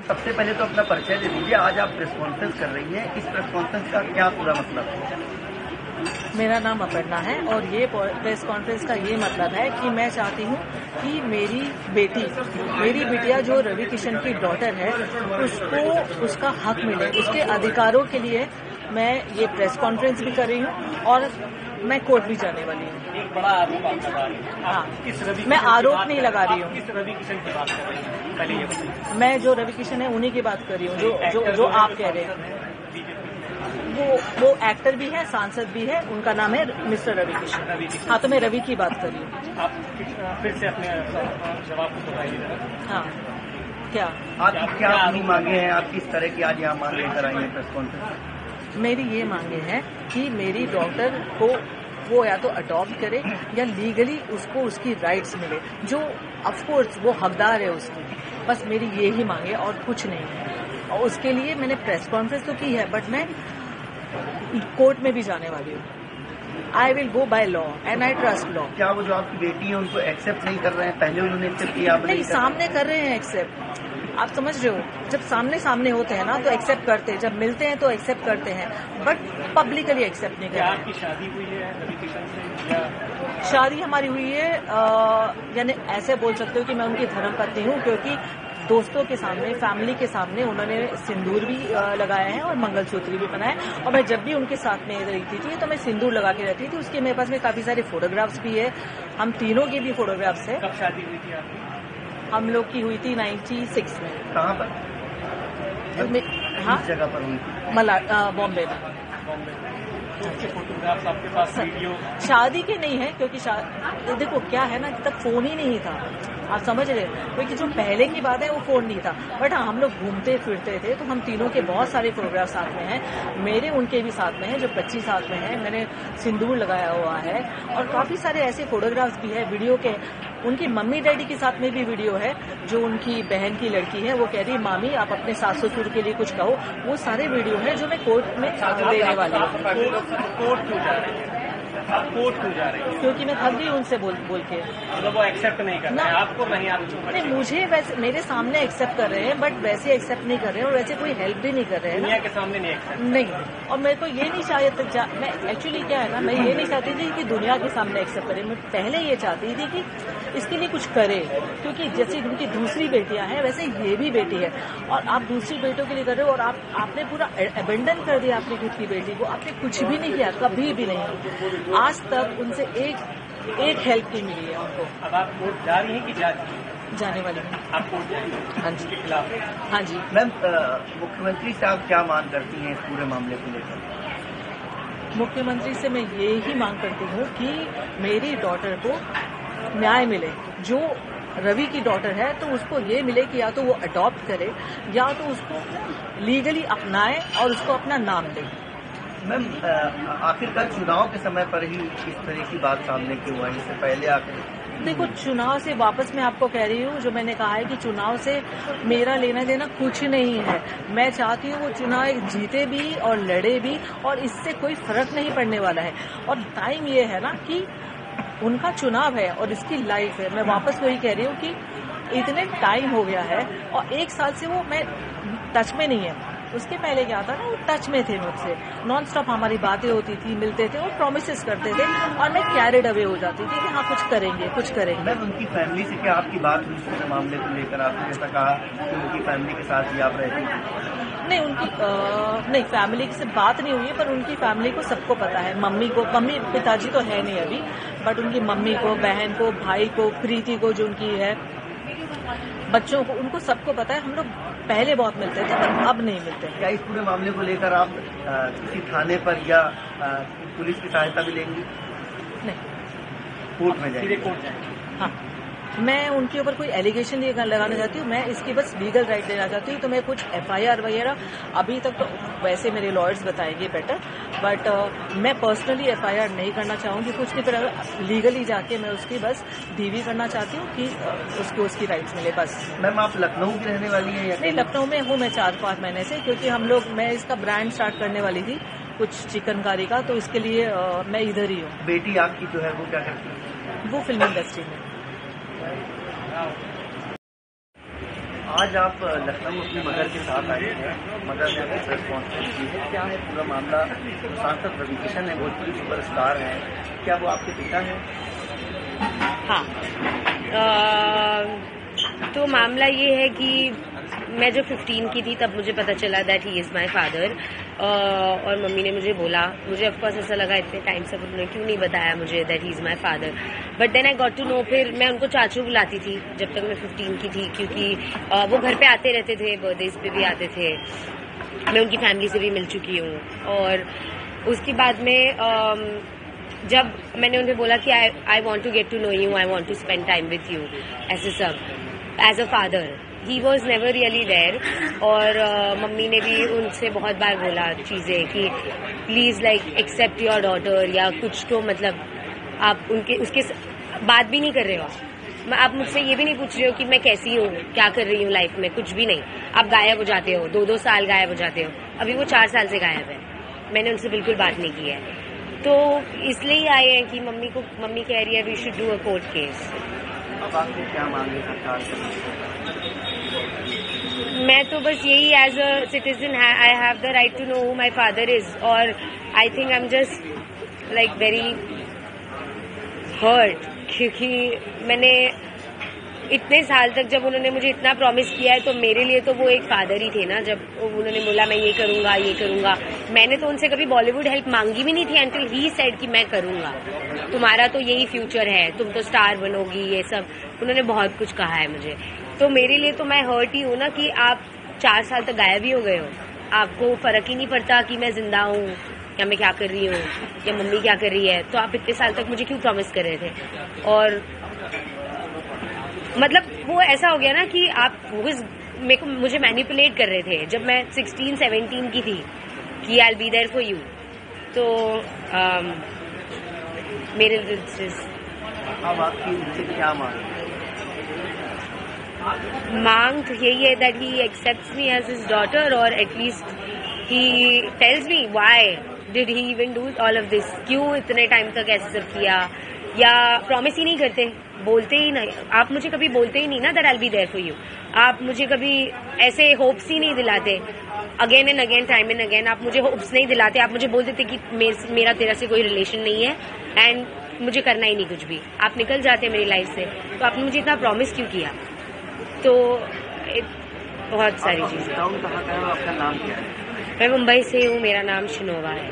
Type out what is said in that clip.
सबसे पहले तो अपना परिचय दे दीजिए। आज आप प्रेस कॉन्फ्रेंस कर रही हैं, इस प्रेस कॉन्फ्रेंस का क्या पूरा मतलब है? मेरा नाम अपर्णा है और ये प्रेस कॉन्फ्रेंस का ये मतलब है कि मैं चाहती हूँ कि मेरी बिटिया जो रवि किशन की डॉटर है उसको उसका हक मिले, उसके अधिकारों के लिए मैं ये प्रेस कॉन्फ्रेंस भी कर रही हूँ और मैं कोर्ट भी जाने वाली हूँ। एक बड़ा आरोप आप लगा रही हैं। हाँ, मैं आरोप नहीं लगा रही हूँ। किस रवि किशन की बात कर रही हैं? पहले ये बताइए। मैं जो रवि किशन है उन्हीं की बात कर रही हूँ, जो आप कह रहे हैं। वो एक्टर भी है, सांसद भी है, उनका नाम है मिस्टर रवि किशन। हाँ, तो मैं रवि की बात कर रही हूँ। आप फिर से अपने जवाब को बताइए। हाँ, क्या आपकी क्या अपनी मांगे हैं? आप किस तरह की आज यहाँ मांग लेकर आई हैं प्रेस कॉन्फ्रेंस? मेरी ये मांगे हैं कि मेरी डॉटर को वो या तो अडॉप्ट करे या लीगली उसको उसकी राइट्स मिले, जो ऑफकोर्स वो हकदार है उसकी। बस मेरी ये ही मांगे और कुछ नहीं है। और उसके लिए मैंने प्रेस कॉन्फ्रेंस तो की है, बट मैं कोर्ट में भी जाने वाली हूँ। I will go by law and I trust law. क्या वो जो आपकी बेटी है उनको एक्सेप्ट नहीं कर रहे हैं? पहले उन्होंने एक्सेप्ट किया, नहीं, सामने कर रहे हैं एक्सेप्ट। आप समझ रहे हो, जब सामने होते हैं ना तो एक्सेप्ट करते हैं, जब मिलते हैं तो एक्सेप्ट करते हैं, बट पब्लिकली एक्सेप्ट नहीं करते। आपकी शादी हुई है रवि किशन से? या शादी हमारी हुई है, यानी ऐसे बोल सकते हो कि मैं उनकी धर्मपत्नी हूँ, क्योंकि दोस्तों के सामने, फैमिली के सामने उन्होंने सिंदूर भी लगाया है और मंगलसूत्र भी पहना है। और मैं जब भी उनके साथ में रहती थी तो मैं सिंदूर लगा के रहती थी। उसके मेरे पास में काफी सारे फोटोग्राफ्स भी है, हम तीनों की भी फोटोग्राफ्स है। कब शादी हुई थी आपकी? हम लोग की हुई थी 96 में। कहाँ पर? हाँ, किस जगह पर हुई थी? बॉम्बे में। उसके फोटोग्राफ्स आपके पास, वीडियो? शादी के नहीं है, क्योंकि देखो क्या है ना, तब फोन ही नहीं था, आप समझ रहे, क्योंकि जो पहले की बात है वो फोन नहीं था। बट हाँ, हम लोग घूमते फिरते थे, तो हम तीनों के बहुत सारे फोटोग्राफ साथ में हैं। मेरे उनके भी साथ में हैं, जो 25 साथ में है, मैंने सिंदूर लगाया हुआ है। और काफी सारे ऐसे फोटोग्राफ्स भी है वीडियो के। उनकी मम्मी डैडी के साथ में भी वीडियो है, जो उनकी बहन की लड़की है, वो कह रही मामी आप अपने सास ससुर के लिए कुछ कहो। वो सारे वीडियो है जो मैं कोर्ट में देने वाली हूँ। कोर्ट क्यों जा रही है? आप कोर्ट क्यों जा रही है? क्योंकि मैं थक गई उनसे बोल के। मतलब वो एक्सेप्ट नहीं कर रहे हैं आपको? नहीं, आप नहीं, मुझे वैसे मेरे सामने एक्सेप्ट कर रहे हैं, बट वैसे एक्सेप्ट नहीं कर रहे हैं और वैसे कोई हेल्प भी नहीं कर रहे हैं। दुनिया के सामने नहीं एक्सेप्ट नहीं। और मेरे को ये नहीं चाहिए, मैं एक्चुअली क्या है ना, मैं ये नहीं चाहती थी कि दुनिया के सामने एक्सेप्ट करे। मैं पहले ये चाहती थी कि इसके लिए कुछ करे, क्योंकि जैसे उनकी दूसरी बेटियां हैं वैसे ये भी बेटी है। और आप दूसरी बेटियों के लिए कर रहे हो और आपने पूरा अबेंडन कर दिया अपनी खुद की बेटी को। आपने कुछ भी नहीं किया, कभी भी नहीं। आज तक उनसे एक हेल्प नहीं मिली है उनको। अब आप कोर्ट जा रही हैं कि जाने वाली हूँ? आप कोर्ट जाएंगे? हाँ जी। के खिलाफ? हाँ जी। मैम, मुख्यमंत्री साहब क्या मांग करती हैं इस पूरे मामले को लेकर? मुख्यमंत्री से मैं ये ही मांग करती हूँ कि मेरी डॉटर को न्याय मिले। जो रवि की डॉटर है तो उसको ये मिले कि या तो वो अडॉप्ट करे या तो उसको लीगली अपनाए और उसको अपना नाम दे। मैम, आखिरकार चुनाव के समय पर ही इस तरह की बात सामने क्यों आई? इससे पहले आकर देखो, चुनाव से वापस मैं आपको कह रही हूँ, जो मैंने कहा है कि चुनाव से मेरा लेना देना कुछ नहीं है। मैं चाहती हूँ वो चुनाव जीते भी और लड़े भी, और इससे कोई फर्क नहीं पड़ने वाला है। और टाइम ये है ना कि उनका चुनाव है और इसकी लाइफ है। मैं वापस वही कह रही हूँ कि इतने टाइम हो गया है और 1 साल से वो मैं टच में नहीं है। उसके पहले क्या था ना, वो टच में थे मुझसे, नॉन स्टॉप हमारी बातें होती थी, मिलते थे और प्रॉमिसेस करते थे, और मैं कैरिड अवे हो जाती थी कि हाँ कुछ करेंगे। मैम, उनकी फैमिली से क्या आपकी बात हुई इस मामले को लेकर? आपने जैसा कहा कि उनकी फैमिली के साथ ही आप रहती थी। नहीं, फैमिली से बात नहीं हुई है, पर उनकी फैमिली को सबको पता है। मम्मी पिताजी तो है नहीं अभी, बट उनकी मम्मी को, बहन को, भाई को, प्रीति को जो उनकी है, बच्चों को, उनको सबको पता है। हम लोग पहले बहुत मिलते थे पर अब नहीं मिलते। क्या इस पूरे मामले को लेकर आप किसी थाने पर या पुलिस की सहायता भी लेंगी? नहीं, कोर्ट में जाएंगे? कोर्ट जाएंगे? हाँ, मैं उनके ऊपर कोई एलिगेशन नहीं लगाना चाहती हूँ। मैं इसकी बस लीगल राइट देना चाहती हूँ। तो मैं कुछ FIR वगैरह अभी तक तो वैसे मेरे लॉयर्स बताएंगे बेटर, बट मैं पर्सनली FIR नहीं करना चाहूंगी कुछ की तरह। लीगली जाके मैं उसकी बस DV करना चाहती हूँ कि उसको उसकी राइट्स मिले बस। मैम, आप लखनऊ की रहने वाली हैं या? नहीं, लखनऊ में हूँ मैं 4-5 महीने से, क्योंकि मैं इसका ब्रांड स्टार्ट करने वाली थी कुछ चिकनकारी का, तो इसके लिए मैं इधर ही हूँ। बेटी आपकी जो है वो क्या करती है? वो फिल्म इंडस्ट्री में। आज आप लखनऊ अपनी मदर के साथ आए हैं, मदर ने अपनी प्रेस कॉन्फ्रेंस की है, क्या है पूरा मामला? सांसद रवि किशन है, भोजपुरी सुपरस्टार हैं, क्या वो आपके पिता हैं? हाँ, तो मामला ये है कि मैं जब 15 की थी तब मुझे पता चला that he is my father, और मम्मी ने मुझे बोला, मुझे ऑफकोर्स ऐसा लगा इतने टाइम से उन्होंने क्यों नहीं बताया मुझे that he is my father, but then I got to know. फिर मैं उनको चाचू बुलाती थी जब तक मैं 15 की थी, क्योंकि वो घर पे आते रहते थे, बर्थडेज पे भी आते थे, मैं उनकी फैमिली से भी मिल चुकी हूँ। और उसके बाद में जब मैंने उन्हें बोला कि I want to get to know you, I want to spend time with you, ऐसे सब as a father, he was never really there. और मम्मी ने भी उनसे बहुत बार बोला चीज़ें कि please like accept your daughter, या कुछ तो मतलब आप उसके बात भी नहीं कर रहे हो, आप मुझसे ये भी नहीं पूछ रहे हो कि मैं कैसी हूँ, क्या कर रही हूँ लाइफ में, कुछ भी नहीं। आप गायब हो जाते हो, 2-2 साल गायब हो जाते हो, अभी वो 4 साल से गायब है, मैंने उनसे बिल्कुल बात नहीं की है। तो इसलिए ही आए हैं कि मम्मी कह रही है we should do a court case. अब आपने क्या मांगे सरकार से? मैं तो बस यही, as a citizen I have the right to know who my father is, और I think I am just like very hurt, क्योंकि मैंने इतने साल तक, जब उन्होंने मुझे इतना प्रॉमिस किया है, तो मेरे लिए तो वो एक फादर ही थे ना। जब उन्होंने बोला मैं ये करूंगा, मैंने तो उनसे कभी बॉलीवुड हेल्प मांगी भी नहीं थी, अंटिल ही सेड कि मैं करूंगा, तुम्हारा तो यही फ्यूचर है, तुम तो स्टार बनोगी, ये सब उन्होंने बहुत कुछ कहा है मुझे। तो मेरे लिए तो मैं हर्ट ही हूँ ना कि आप 4 साल तक गायब ही हो गए हो, आपको फर्क ही नहीं पड़ता कि मैं जिंदा हूँ या मैं क्या कर रही हूँ या मम्मी क्या कर रही है। तो आप इतने साल तक मुझे क्यों प्रॉमिस कर रहे थे? और मतलब वो ऐसा हो गया ना कि आप मुझे मैनिपुलेट कर रहे थे जब मैं 16-17 की थी कि I will be there for you. तो मेरे अब आपकी उनसे क्या मांग तो यही है that he accepts me as his daughter, और at least he tells me why did he even do all of this, क्यों इतने टाइम तक ऐसे सब किया, या प्रॉमिस ही नहीं करते, बोलते ही नहीं। आप मुझे कभी बोलते ही नहीं ना that I will be there for you, आप मुझे कभी ऐसे होप्स ही नहीं दिलाते, again and again, time and again आप मुझे होप्स नहीं दिलाते। आप मुझे बोल देते कि मेरा तेरा से कोई रिलेशन नहीं है एंड मुझे करना ही नहीं कुछ भी, आप निकल जाते मेरी लाइफ से। तो आपने मुझे इतना प्रॉमिस क्यों किया? तो बहुत सारी चीजें। आपका नाम क्या है? मैं मुंबई से हूँ, मेरा नाम शिनोवा है।